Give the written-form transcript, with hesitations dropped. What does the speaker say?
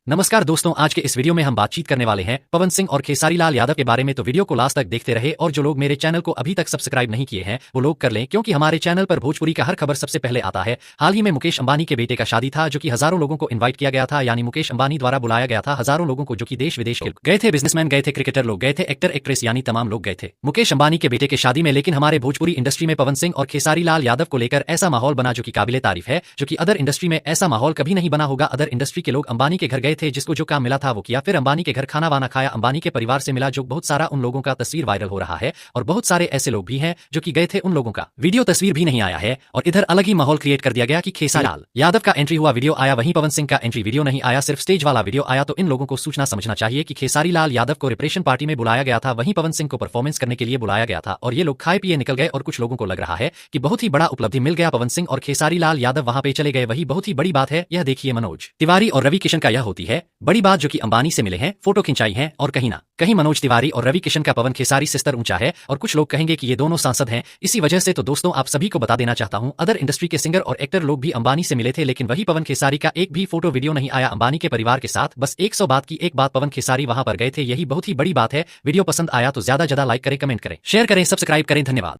नमस्कार दोस्तों, आज के इस वीडियो में हम बातचीत करने वाले हैं पवन सिंह और खेसारी लाल यादव के बारे में। तो वीडियो को लास्ट तक देखते रहे और जो लोग मेरे चैनल को अभी तक सब्सक्राइब नहीं किए हैं वो लोग कर लें, क्योंकि हमारे चैनल पर भोजपुरी का हर खबर सबसे पहले आता है। हाल ही में मुकेश अंबानी के बेटे का शादी था, जो कि हजारों लोगों को इन्वाइट किया गया था, यानी मुकेश अंबानी द्वारा बुलाया गया था हजारों लोगों को, जो कि देश विदेश के गए थे। बिजनेसमैन गए थे, क्रिकेटर लोग गए थे, एक्टर एक्ट्रेस यानी तमाम लोग गए थे मुकेश अंबानी के बेटे के शादी में। लेकिन हमारे भोजपुरी इंडस्ट्री में पवन सिंह और खेसारी लाल यादव को लेकर ऐसा माहौल बना जो कि काबिले तारीफ है, जो कि अदर इंडस्ट्री में ऐसा माहौल कभी नहीं बना होगा। अदर इंडस्ट्री के लोग अंबानी के घर गए थे, जिसको जो काम मिला था वो किया, फिर अंबानी के घर खाना वाना खाया, अंबानी के परिवार से मिला, जो बहुत सारा उन लोगों का तस्वीर वायरल हो रहा है। और बहुत सारे ऐसे लोग भी हैं जो कि गए थे, उन लोगों का वीडियो तस्वीर भी नहीं आया है। और इधर अलग ही माहौल क्रिएट कर दिया गया कि खेसारी लाल यादव का एंट्री हुआ, वीडियो आया, वहीं पवन सिंह का एंट्री वीडियो नहीं आया, सिर्फ स्टेज वाला वीडियो आया। तो इन लोगों को सूचना समझना चाहिए कि खेसारी लाल यादव को रिप्रेशन पार्टी में बुलाया गया था, वहीं पवन सिंह को परफॉर्मेंस करने के लिए बुलाया गया था, और ये लोग खाए पिए निकल गए। और कुछ लोगों को लग रहा है कि बहुत ही बड़ा उपलब्धि मिल गया, पवन सिंह और खेसारी लाल यादव वहां पे चले गए, वही बहुत ही बड़ी बात है। यह देखिए मनोज तिवारी और रवि किशन का यह होती है बड़ी बात, जो कि अंबानी से मिले हैं, फोटो खिंचाई है, और कहीं ना कहीं मनोज तिवारी और रवि किशन का पवन खेसारी से स्तर ऊंचा है। और कुछ लोग कहेंगे कि ये दोनों सांसद हैं इसी वजह से। तो दोस्तों, आप सभी को बता देना चाहता हूं, अदर इंडस्ट्री के सिंगर और एक्टर लोग भी अंबानी से मिले थे, लेकिन वही पवन खेसारी का एक भी फोटो वीडियो नहीं आया अंबानी के परिवार के साथ। बस 100 बात की एक बात, पवन खेसारी वहां पर गए थे, यही बहुत ही बड़ी बात है। वीडियो पसंद आया तो ज्यादा लाइक करें, कमेंट करें, शेयर करें, सब्सक्राइब करें। धन्यवाद।